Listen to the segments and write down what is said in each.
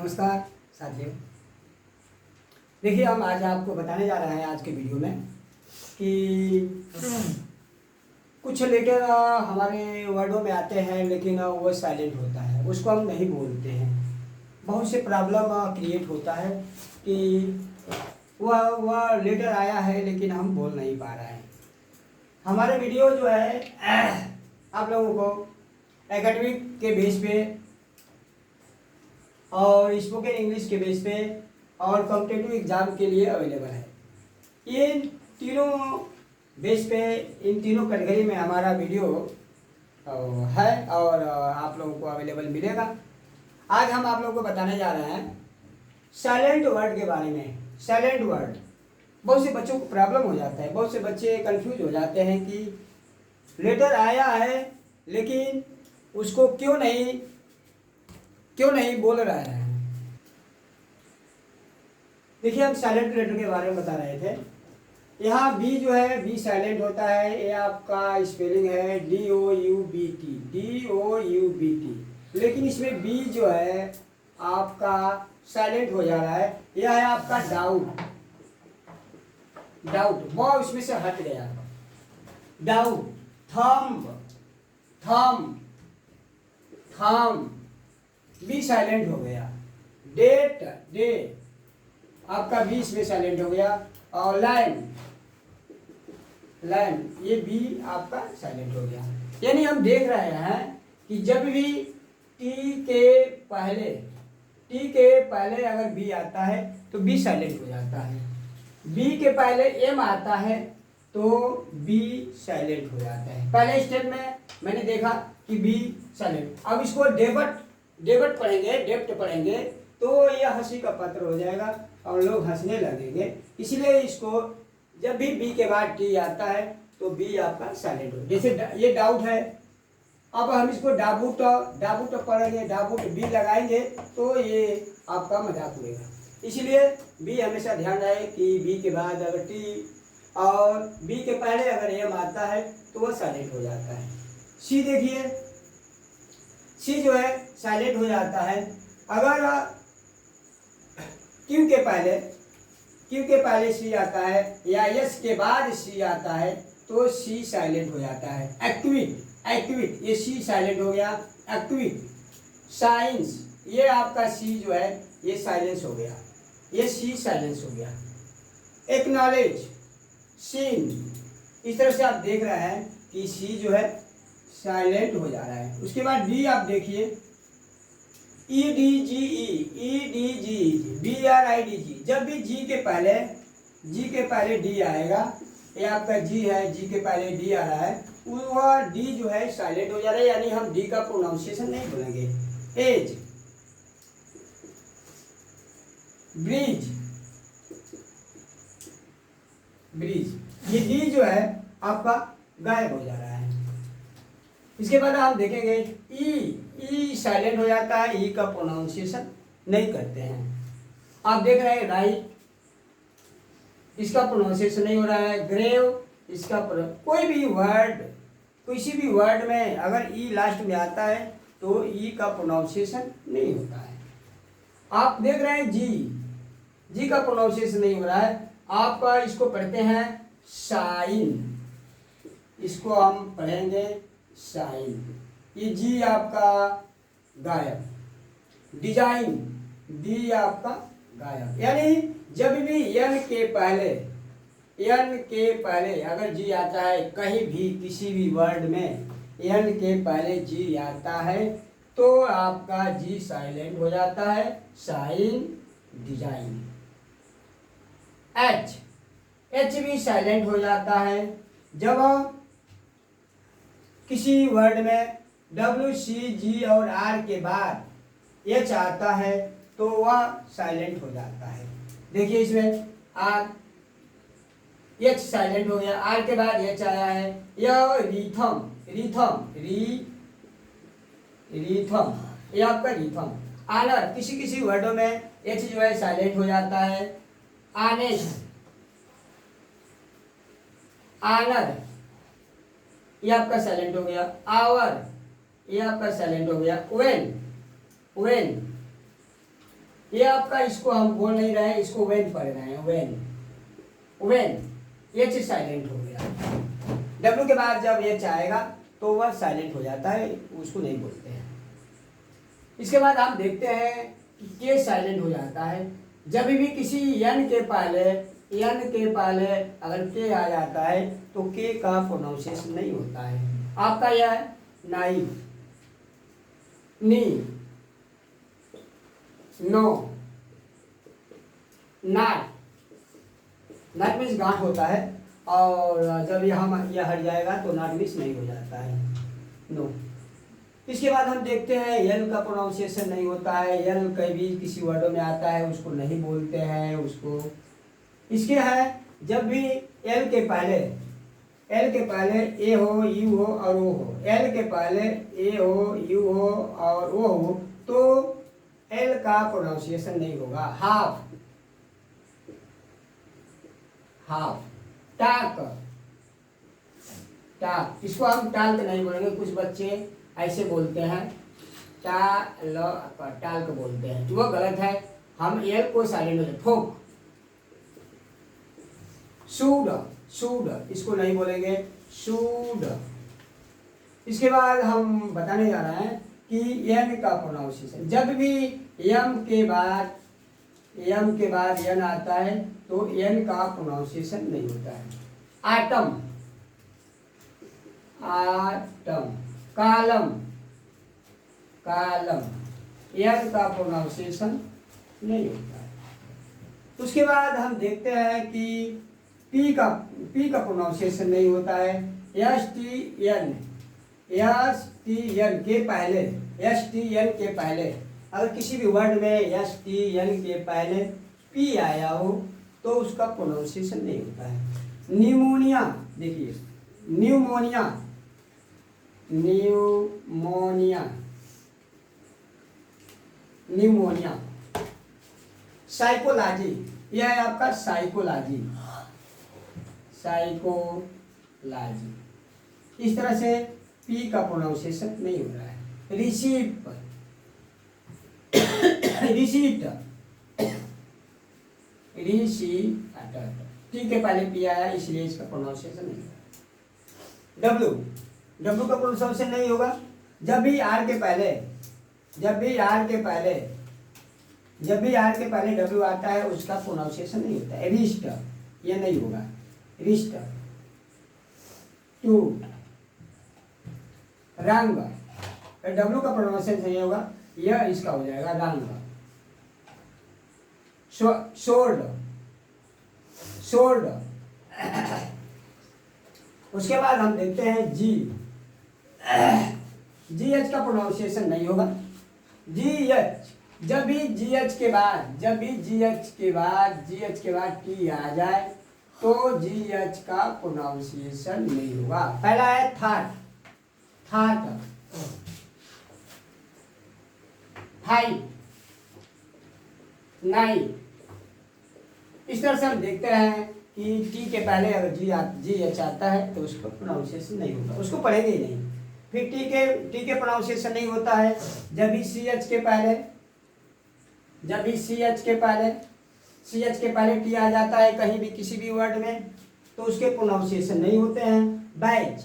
नमस्कार साथियों। देखिए, हम आज आपको बताने जा रहे हैं आज के वीडियो में कि कुछ लेटर हमारे वर्डों में आते हैं लेकिन वो साइलेंट होता है, उसको हम नहीं बोलते हैं। बहुत से प्रॉब्लम क्रिएट होता है कि वह लेटर आया है लेकिन हम बोल नहीं पा रहे हैं। हमारे वीडियो जो है आप लोगों को एकेडमिक के बेस पे और स्पोकन इंग्लिश के बेस पे और कॉम्पिटिटिव एग्ज़ाम के लिए अवेलेबल है। ये तीनों बेस पे, इन तीनों कैटेगरी में हमारा वीडियो है और आप लोगों को अवेलेबल मिलेगा। आज हम आप लोगों को बताने जा रहे हैं साइलेंट वर्ड के बारे में। साइलेंट वर्ड बहुत से बच्चों को प्रॉब्लम हो जाता है, बहुत से बच्चे कंफ्यूज हो जाते हैं कि लेटर आया है लेकिन उसको क्यों नहीं बोल रहा है। देखिए, हम साइलेंट लेटर के बारे में बता रहे थे। यहाँ बी जो है, बी साइलेंट होता है। ये आपका स्पेलिंग है DOUBT, DOUBT। लेकिन इसमें बी जो है आपका साइलेंट हो जा रहा है। यह है आपका डाउट, वो उसमें से हट गया। डाउट, थम, बी साइलेंट हो गया। डे आपका बी इसमें साइलेंट हो गया। और लाइन, ये बी आपका साइलेंट हो गया। यानी हम देख रहे हैं कि जब भी टी के पहले अगर बी आता है तो बी साइलेंट हो जाता है। बी के पहले एम आता है तो बी साइलेंट हो जाता है। पहले स्टेप में मैंने देखा कि बी साइलेंट। अब इसको डेप्थ पढ़ेंगे तो यह हंसी का पात्र हो जाएगा और लोग हंसने लगेंगे। इसलिए इसको जब भी बी के बाद टी आता है तो बी आपका साइलेंट हो। जैसे ये डाउट है, अब हम इसको डाबूट पढ़ेंगे, डाबूट बी लगाएंगे तो ये आपका मजाक उड़ेगा। इसलिए बी हमेशा ध्यान रहे कि बी के बाद अगर टी और बी के पहले अगर एम आता है तो वह साइलेंट हो जाता है। सी देखिए, सी जो है साइलेंट हो जाता है। अगर क्यू के पहले सी आता है या यस के बाद सी आता है तो सी साइलेंट हो जाता है। एक्टिविट, ये सी साइलेंट हो गया। एक्टिविट, साइंस, ये आपका सी जो है ये साइलेंस हो गया, ये सी साइलेंस हो गया। एक्नॉलेज, सीन, इस तरह से आप देख रहे हैं कि सी जो है साइलेंट हो जा रहा है। उसके बाद डी आप देखिए, EDGE, BRIDG। जब भी जी के पहले डी आएगा, ये आपका जी है, जी के पहले डी आ रहा है, वह डी जो है साइलेंट हो जा रहा है। यानी हम डी का प्रोनाउंसिएशन नहीं बोलेंगे। एज, ब्रिज, ये डी जो है आपका गायब हो जा रहा है। इसके बाद आप देखेंगे ई साइलेंट हो जाता है, ई का प्रोनाउंसिएशन नहीं करते हैं। आप देख रहे हैं राइट, इसका प्रोनाउंसिएशन नहीं हो रहा है। ग्रेव, इसका किसी भी वर्ड में अगर ई लास्ट में आता है तो ई का प्रोनाउंसिएशन नहीं होता है। आप देख रहे हैं जी का प्रोनाउंसिएशन नहीं हो रहा है। आपका इसको पढ़ते हैं साइन, इसको हम पढ़ेंगे साइन। ये जी आपका गायब। डिजाइन, डी आपका गायब। यानी जब भी एन के पहले अगर जी आता है, कहीं भी किसी भी वर्ड में एन के पहले जी आता है तो आपका जी साइलेंट हो जाता है। Sign, design. एच भी साइलेंट हो जाता है। जब किसी वर्ड में WCG और R के बाद H आता है तो वह साइलेंट हो जाता है। देखिए इसमें R, H साइलेंट हो गया, R के बाद H आया है। यह रिथम, ये आपका रिथम। आनर, किसी वर्डों में H जो है साइलेंट हो जाता है। आनेस्ट, आनर, ये आपका साइलेंट हो गया। आवर, ये आपका साइलेंट हो गया। वेन, ये आपका, इसको हम बोल नहीं रहे हैं, इसको वेन पढ़ रहे हैं, वेन। वेन एच साइलेंट हो गया। डब्ल्यू के बाद जब एच आएगा तो वह साइलेंट हो जाता है, उसको नहीं बोलते हैं। इसके बाद हम देखते हैं कि के साइलेंट हो जाता है जब भी किसी एन के पहले अगर के आ जाता है तो के का प्रोनाउंसिएशन नहीं होता है। आपका यह है नाइफ, नी, नो, नाट। नाट मीन्स गांठ होता है, और जब यह हट जाएगा तो नाट मीन्स नहीं हो जाता है, नो। इसके बाद हम देखते हैं यल का प्रोनाउंसिएशन नहीं होता है। यल कहीं भी किसी वर्डों में आता है उसको नहीं बोलते हैं उसको। इसके है जब भी एल के पहले ए हो, यू हो और ओ हो, एल के पहले ए हो, यू हो और ओ हो तो एल का प्रोनाउंसिएशन नहीं होगा। हाफ, हाफ, टाक, टाक, इसको हम टाल्क नहीं बोलेंगे, कुछ बच्चे ऐसे बोलते हैं, टाल्क बोलते हैं, तो वह गलत है। हम एल को साइलेंट हो जाए। फोक, शूड, शूड, इसको नहीं बोलेंगे, शूड। इसके बाद हम बताने जा रहे हैं कि एन का प्रोनाउंसिएशन जब भी एम के बाद एन आता है तो एन का प्रोनाउंसिएशन नहीं होता है। आटम, आटम, कालम, कालम, एन का प्रोनाउंसिएशन नहीं होता है। उसके बाद हम देखते हैं कि पी का प्रोनाउंसिएशन नहीं होता है। एस टी एन के पहले अगर किसी भी वर्ड में एस टी एन के पहले पी आया हो तो उसका प्रोनाउंसिएशन नहीं होता है। न्यूमोनिया, देखिए न्यूमोनिया, न्यूमोनिया, न्यूमोनिया। साइकोलॉजी, यह है आपका साइकोलॉजी, साइकोलॉजी। इस तरह से पी का प्रोनाउंसिएशन नहीं हो रहा है। रिसीप, रिसीट, रिसीट, टी के पहले पी आया इसलिए इसका प्रोनाउंसिएशन नहीं होगा। डब्ल्यू का प्रोनाउंसिएशन नहीं होगा जब भी आर के पहले डब्ल्यू आता है उसका प्रोनाउंसिएशन नहीं होता है। रिस्ट, ये नहीं होगा, रिस्ट। टूट, रंग, डब्ल्यू का प्रोनाउंसिएशन नहीं होगा, यह इसका हो जाएगा रंग। Assured, assured. उसके बाद हम देखते हैं जी एच का प्रोनाउंसिएशन नहीं होगा। जी एच, जब भी जी एच के बाद टी आ जाए तो जी एच का प्रोनाउंसिएशन नहीं होगा। पहला है थाट, थाट, फाइट, नाइट। इस तरह से हम देखते हैं कि टी के पहले अगर जी एच आता है तो उसका प्रोनाउंसिएशन नहीं होगा, उसको पढ़ेंगे ही नहीं। फिर टी के प्रोनाउंसिएशन नहीं होता है जब भी सी एच के पहले टी आ जाता है कहीं भी किसी भी वर्ड में तो उसके प्रोनाउंसिएशन नहीं होते हैं। बैच,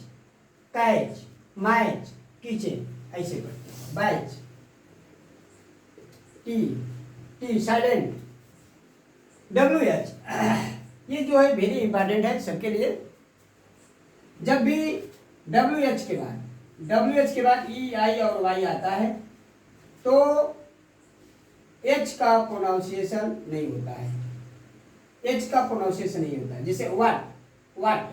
कैच, मैच, किचन, ऐसे करते हैं। Batch, T silent. W H, ये जो है वेरी इंपॉर्टेंट है सबके लिए। जब भी डब्ल्यू एच के बाद ई आई और वाई आता है तो एच का प्रोनाउंसिएशन नहीं होता है, एच का प्रोनाउंसिएशन नहीं होता है। जैसे वाट,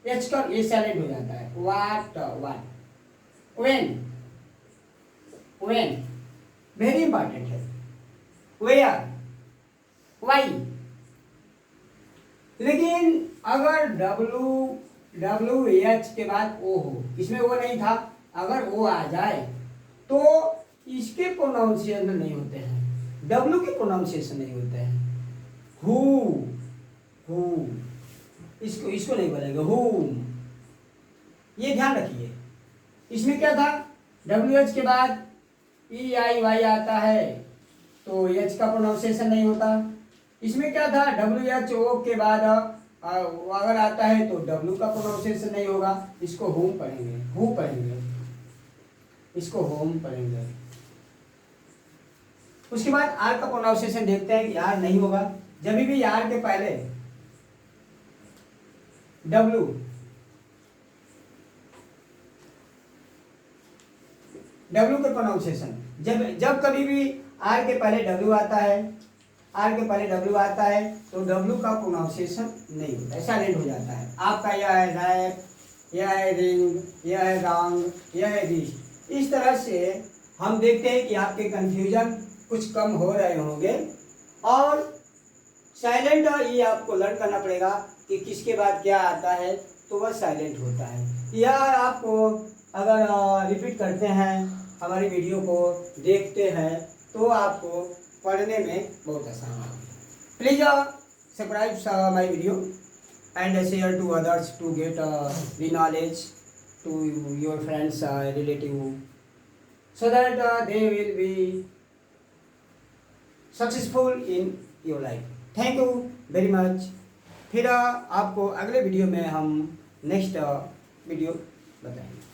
एच का ये साइलेंट हो जाता है, वाट। वेन वेरी इंपॉर्टेंट है। Where, why. लेकिन अगर डब्ल्यू एच के बाद ओ हो, इसमें वो नहीं था, अगर वो आ जाए तो इसके प्रोनाउंसिएशन नहीं होते हैं, डब्ल्यू के प्रोनाउंसिएशन नहीं होते हैं। हु, इसको नहीं बोलेंगे, हुम। ये ध्यान रखिए। इसमें क्या था, डब्ल्यू एच के बाद ई आई वाई आता है तो एच का प्रोनाउंसिएशन नहीं होता। इसमें क्या था, WHO के बाद अगर आता है तो W का प्रोनाउंसिएशन नहीं होगा। इसको होम पढ़ेंगे, हु पढ़ेंगे, इसको होम पढ़ेंगे। उसके बाद आर का प्रोनाउंसिएशन देखते हैं कि आर नहीं होगा। जब भी आर के पहले W के प्रोनाउंसिएशन, जब कभी भी आर के पहले W आता है, आर के पहले W आता है तो W का प्रोनाउंसिएशन नहीं होता है, साइलेंट हो जाता है। आपका यह है रैप, यह है रिंग, यह है रॉन्ग, यह है रिस्ट। इस तरह से हम देखते हैं कि आपके कंफ्यूजन कुछ कम हो रहे होंगे। और साइलेंट ये आपको लर्न करना पड़ेगा कि किसके बाद क्या आता है तो वह साइलेंट होता है। यह आपको अगर रिपीट करते हैं, हमारी वीडियो को देखते हैं तो आपको पढ़ने में बहुत आसान होगा। Please subscribe my video and share to others to get the knowledge to your friends relative so that they will be successful in your life. Thank you very much. फिर आपको अगले वीडियो में हम नेक्स्ट वीडियो बताएंगे।